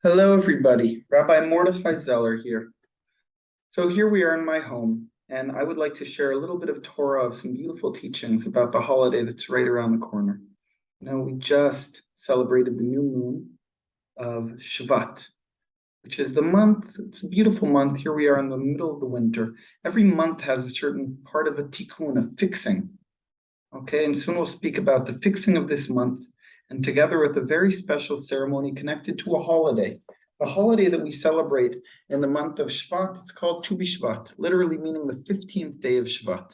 Hello, everybody. Rabbi Mordechai Zeller here. So here we are in my home, and I would like to share a little bit of Torah of some beautiful teachings about the holiday that's right around the corner. We just celebrated the new moon of Shvat, which is the month. It's a beautiful month. Here we are in the middle of the winter. Every month has a certain part of a tikkun, a fixing. Okay, and soon we'll speak about the fixing of this month, and together with a very special ceremony connected to a holiday. The holiday that we celebrate in the month of Shvat, it's called Tu B'Shvat, literally meaning the 15th day of Shvat.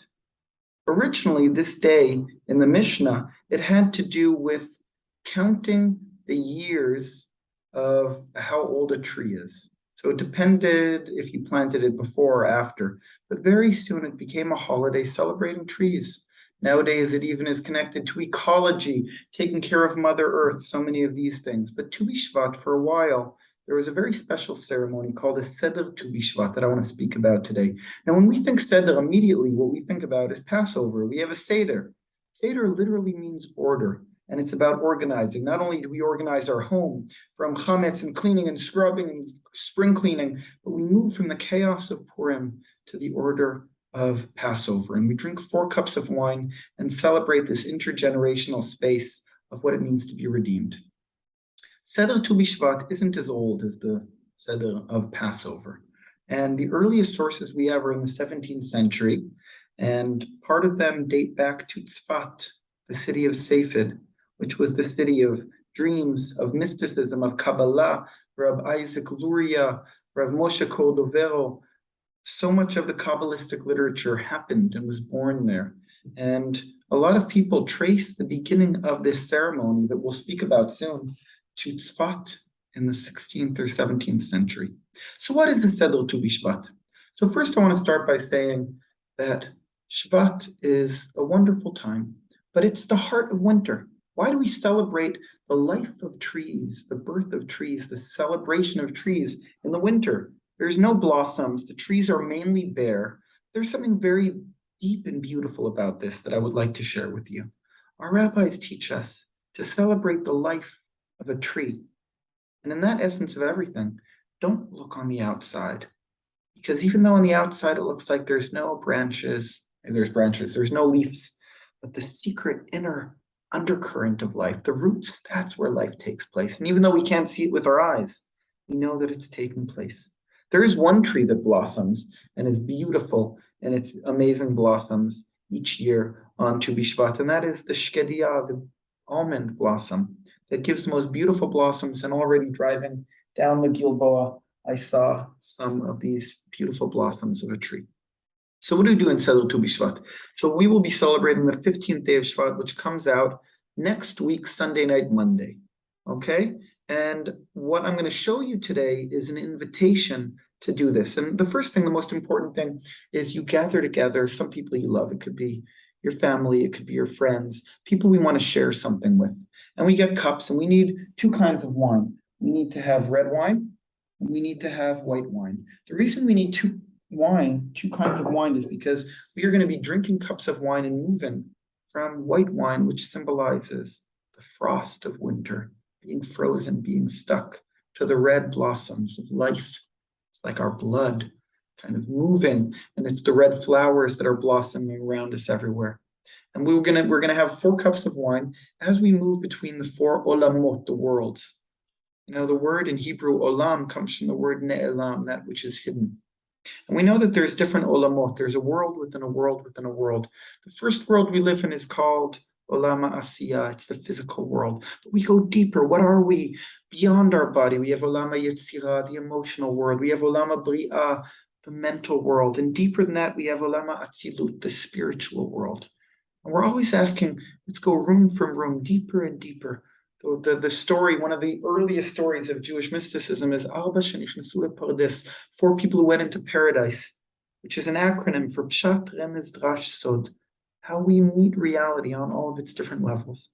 Originally, this day in the Mishnah, it had to do with counting the years of how old a tree is. So it depended if you planted it before or after, but very soon it became a holiday celebrating trees. Nowadays, it even is connected to ecology, taking care of Mother Earth, so many of these things. But Tu B'Shvat, for a while, there was a very special ceremony called a Seder Tu B'Shvat that I want to speak about today. Now, when we think Seder, immediately what we think about is Passover. We have a Seder. Seder literally means order, and it's about organizing. Not only do we organize our home from chametz and cleaning and scrubbing and spring cleaning, but we move from the chaos of Purim to the order of Passover. And we drink 4 cups of wine and celebrate this intergenerational space of what it means to be redeemed. Seder Tu B'Shvat isn't as old as the Seder of Passover. And the earliest sources we have are in the 17th century, and part of them date back to Tzfat, the city of Safed, which was the city of dreams, of mysticism, of Kabbalah. Rab Isaac Luria, Rav Moshe Cordovero. So much of the Kabbalistic literature happened and was born there. And a lot of people trace the beginning of this ceremony that we'll speak about soon to Tzfat in the 16th or 17th century. So what is the Seder Tu B'Shvat? So first I want to start by saying that Shvat is a wonderful time, but it's the heart of winter. Why do we celebrate the life of trees, the birth of trees, the celebration of trees in the winter? There's no blossoms. The trees are mainly bare. There's something very deep and beautiful about this that I would like to share with you. Our rabbis teach us to celebrate the life of a tree. And in that essence of everything, don't look on the outside. Because even though on the outside it looks like there's no branches, there's no leaves, but the secret inner undercurrent of life, the roots, that's where life takes place. And even though we can't see it with our eyes, we know that it's taking place. There is one tree that blossoms and is beautiful and its amazing blossoms each year on Tu B'Shvat, and that is the shkedia, the almond blossom, that gives the most beautiful blossoms. And already driving down the Gilboa, I saw some of these beautiful blossoms of a tree. So what do we do in Seder Tu B'Shvat? So we will be celebrating the 15th day of Shvat, which comes out next week, Sunday night, Monday. Okay? And what I'm going to show you today is an invitation to do this. And the first thing, the most important thing, is you gather together some people you love. It could be your family, it could be your friends, people we want to share something with. And we get cups, and we need 2 kinds of wine. We need to have red wine, and we need to have white wine. The reason we need 2 kinds of wine, is because we are going to be drinking cups of wine and moving from white wine, which symbolizes the frost of winter, being frozen, being stuck, to the red blossoms of life. It's like our blood kind of moving, and it's the red flowers that are blossoming around us everywhere. And we're gonna have 4 cups of wine as we move between the 4 olamot, the worlds. The word in Hebrew olam comes from the word ne'elam, that which is hidden. And we know that there's different olamot. There's a world within a world within a world. The first world we live in is called Olama Asiya, it's the physical world. But we go deeper. What are we? Beyond our body, we have Olama Yetzira, the emotional world. We have Olama Bria, the mental world. And deeper than that, we have Olama Atzilut, the spiritual world. And we're always asking, let's go room from room, deeper and deeper. The story, one of the earliest stories of Jewish mysticism, is Arba Shenichnasu LePardes, 4 people who went into paradise, which is an acronym for Pshat, Remez, Drash, Sod, how we meet reality on all of its different levels.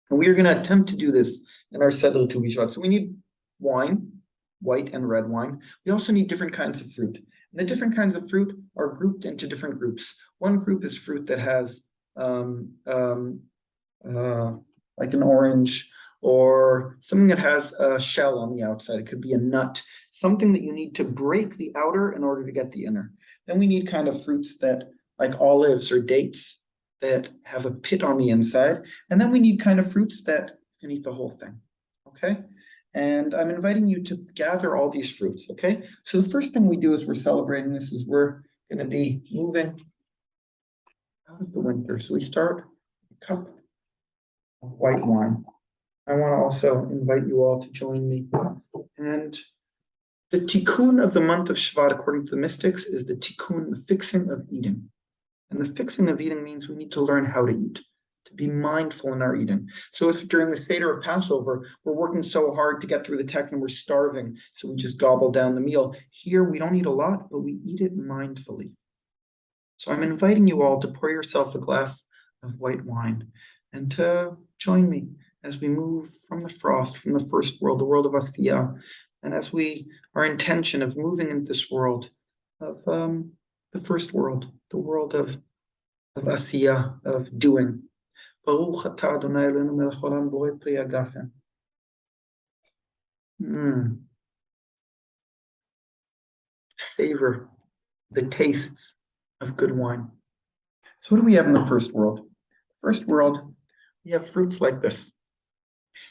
And we are going to attempt to do this in our Seder Tu B'Shvat. So we need wine, white and red wine. We also need different kinds of fruit. And the different kinds of fruit are grouped into different groups. One group is fruit that has like an orange or something that has a shell on the outside. It could be a nut, something that you need to break the outer in order to get the inner. Then we need kind of fruits that, like olives or dates, that have a pit on the inside. And then we need kind of fruits that can eat the whole thing. Okay? And I'm inviting you to gather all these fruits. Okay? So the first thing we do as we're celebrating this is we're going to be moving out of the winter. So we start a cup of white wine. I want to also invite you all to join me. And the tikkun of the month of Shvat, according to the mystics, is the tikkun, the fixing of eating. And the fixing of eating means we need to learn how to eat, to be mindful in our eating. So if during the Seder of Passover, we're working so hard to get through the text and we're starving, so we just gobble down the meal, here we don't eat a lot, but we eat it mindfully. So I'm inviting you all to pour yourself a glass of white wine and to join me as we move from the frost, from the first world, the world of Asiyah, and as our intention of moving into this world of the first world, the world of Asiyah, of doing. Baruch atah Adonai Eloheinu melech haolam borei pri hagafen. Savor the taste of good wine. So what do we have in the first world? First world, we have fruits like this.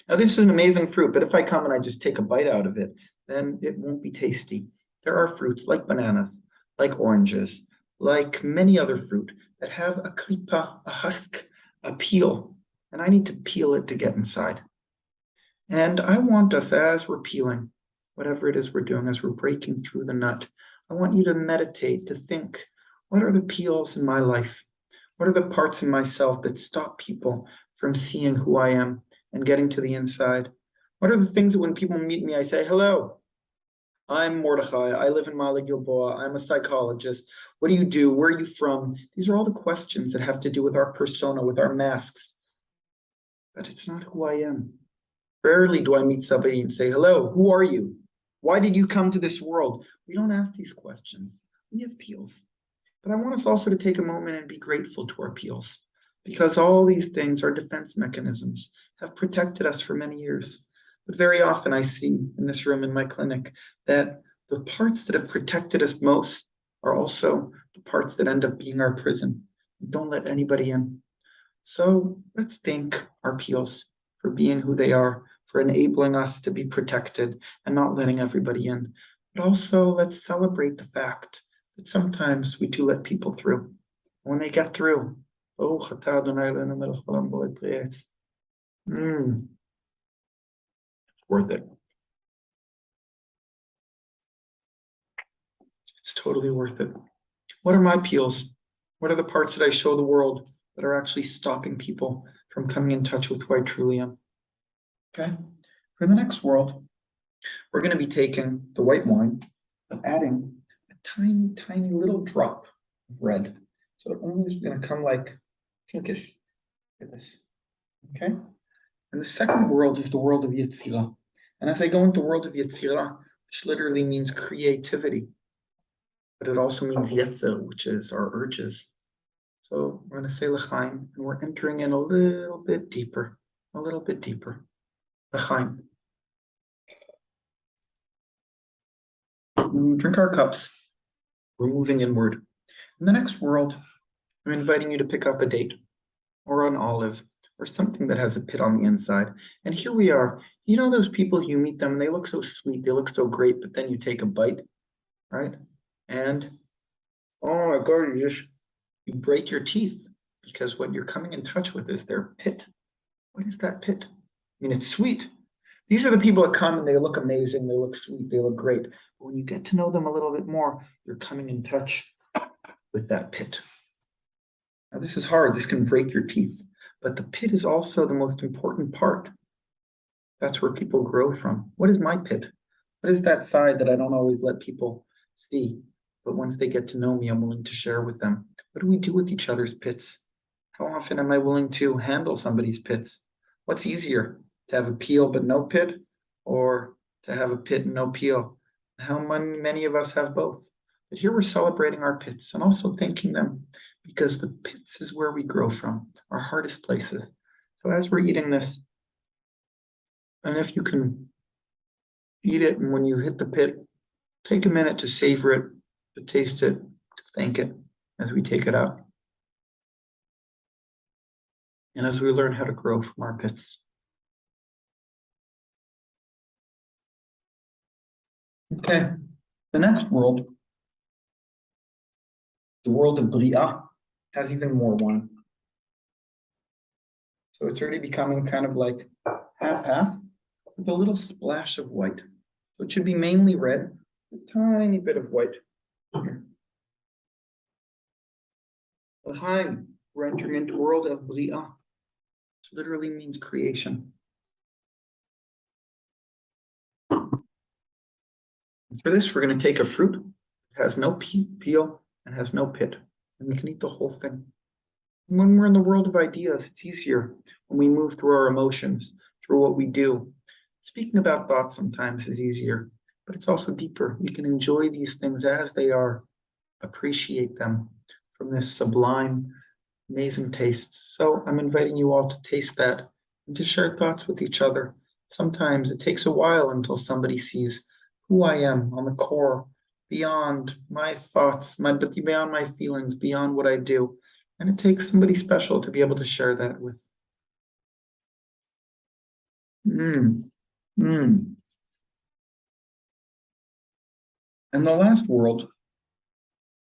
Now, this is an amazing fruit, but if I come and I just take a bite out of it, then it won't be tasty. There are fruits like bananas, like oranges, like many other fruit that have a klipa, a husk, a peel, and I need to peel it to get inside. And I want us, as we're peeling, whatever it is we're doing, as we're breaking through the nut, I want you to meditate, to think, what are the peels in my life? What are the parts in myself that stop people from seeing who I am and getting to the inside? What are the things that when people meet me, I say, hello, I'm Mordechai. I live in Mala Gilboa. I'm a psychologist. What do you do? Where are you from? These are all the questions that have to do with our persona, with our masks. But it's not who I am. Rarely do I meet somebody and say, hello, who are you? Why did you come to this world? We don't ask these questions. We have peels. But I want us also to take a moment and be grateful to our peels, because all these things, our defense mechanisms, have protected us for many years. But very often I see in this room in my clinic that the parts that have protected us most are also the parts that end up being our prison. Don't let anybody in. So let's thank our peels for being who they are, for enabling us to be protected and not letting everybody in. But also let's celebrate the fact that sometimes we do let people through. When they get through, worth it. It's totally worth it. What are my peels? What are the parts that I show the world that are actually stopping people from coming in touch with who I truly am? Okay. For the next world, we're going to be taking the white wine and adding a tiny, tiny little drop of red. So it only is going to come like pinkish, like this. Okay. And the second world is the world of Yetzirah. And as I go into the world of Yetzirah, which literally means creativity, but it also means Yetzer, which is our urges. So we're going to say L'chaim, and we're entering in a little bit deeper. L'chaim. We drink our cups. We're moving inward. In the next world, I'm inviting you to pick up a date or an olive or something that has a pit on the inside. And here we are. You know those people, you meet them, they look so sweet, they look so great, but then you take a bite, right? And, oh my God, you break your teeth because what you're coming in touch with is their pit. What is that pit? I mean, it's sweet. These are the people that come and they look amazing, they look sweet, they look great. But when you get to know them a little bit more, you're coming in touch with that pit. Now, this is hard. This can break your teeth. But the pit is also the most important part. That's where people grow from. What is my pit? What is that side that I don't always let people see? But once they get to know me, I'm willing to share with them. What do we do with each other's pits? How often am I willing to handle somebody's pits? What's easier, to have a peel but no pit, or to have a pit and no peel? How many of us have both? But here we're celebrating our pits and also thanking them, because the pits is where we grow from, our hardest places. So as we're eating this, And if you can eat it, and when you hit the pit, take a minute to savor it, to taste it, to thank it as we take it out. And as we learn how to grow from our pits. Okay, the next world, the world of Bria, has even more wine. So it's already becoming kind of like half-half with a little splash of white. So it should be mainly red, a tiny bit of white. L'chaim, we're entering into the world of Bria, which literally means creation. For this, we're going to take a fruit that has no peel and has no pit, and we can eat the whole thing. And when we're in the world of ideas, it's easier when we move through our emotions, through what we do. Speaking about thoughts sometimes is easier, but it's also deeper. We can enjoy these things as they are, appreciate them from this sublime, amazing taste. So I'm inviting you all to taste that and to share thoughts with each other. Sometimes it takes a while until somebody sees who I am on the core, beyond my thoughts, beyond my feelings, beyond what I do. And it takes somebody special to be able to share that with. And the last world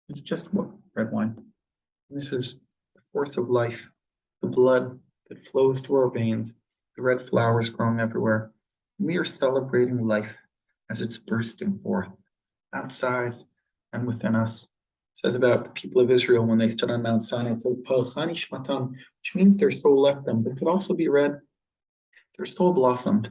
is just what? Red wine. This is the force of life, the blood that flows through our veins, the red flowers growing everywhere. We are celebrating life as it's bursting forth outside and within us. It says about the people of Israel when they stood on Mount Sinai, it says, Parchani Shmatam, which means their soul left them, but it could also be read, their soul blossomed.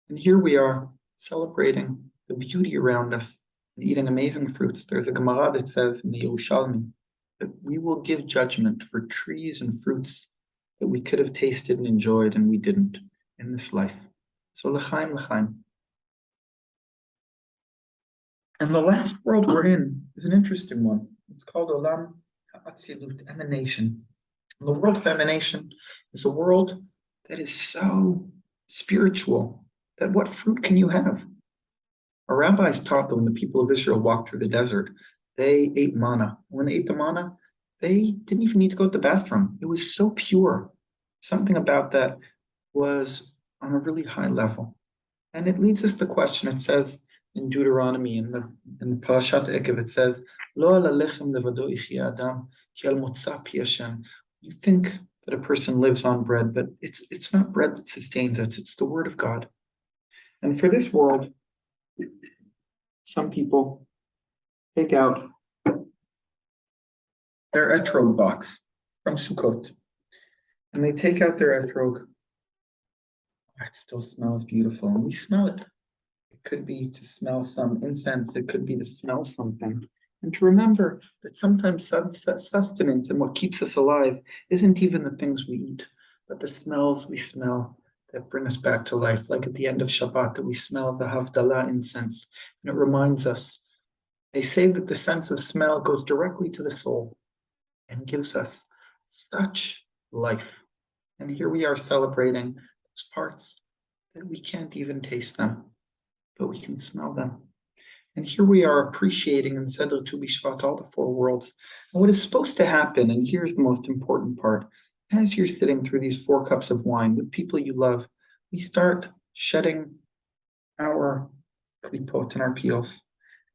And here we are celebrating the beauty around us and eating amazing fruits. There's a Gemara that says in the Yerushalmi that we will give judgment for trees and fruits that we could have tasted and enjoyed and we didn't in this life. So l'chaim, l'chaim. And the last world we're in is an interesting one. It's called Olam Ha'atzilut, emanation. And the world of emanation is a world that is so spiritual that what fruit can you have? Our rabbis taught that when the people of Israel walked through the desert, they ate manna. When they ate the manna, they didn't even need to go to the bathroom. It was so pure. Something about that was on a really high level. And it leads us to the question. It says in Deuteronomy, in the Parashat Ekev, it says, Lo ala lechem levado yechia adam, ki al motza pi Hashem. You think that a person lives on bread, but it's not bread that sustains us, it's the word of God. And for this world, some people take out their etrog box from Sukkot, and they take out their etrog. It still smells beautiful, and we smell it. It could be to smell some incense, it could be to smell something. And to remember that sometimes sustenance and what keeps us alive isn't even the things we eat, but the smells we smell that bring us back to life. Like at the end of Shabbat, that we smell the Havdalah incense, and it reminds us. They say that the sense of smell goes directly to the soul and gives us such life. And here we are celebrating those parts that we can't even taste them, but we can smell them. And here we are appreciating in Seder Tu B'Shvat all the four worlds. And what is supposed to happen, and here's the most important part, as you're sitting through these 4 cups of wine with people you love, we start shedding our klipot and our peels,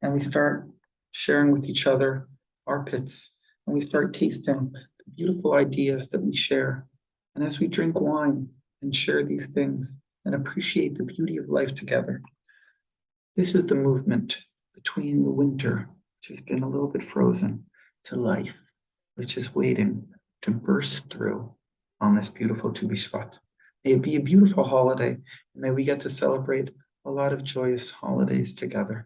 and we start sharing with each other our pits, and we start tasting the beautiful ideas that we share. And as we drink wine and share these things and appreciate the beauty of life together, this is the movement between the winter, which has been a little bit frozen, to life, which is waiting to burst through on this beautiful Tu B'Shvat. May it be a beautiful holiday, and may we get to celebrate a lot of joyous holidays together.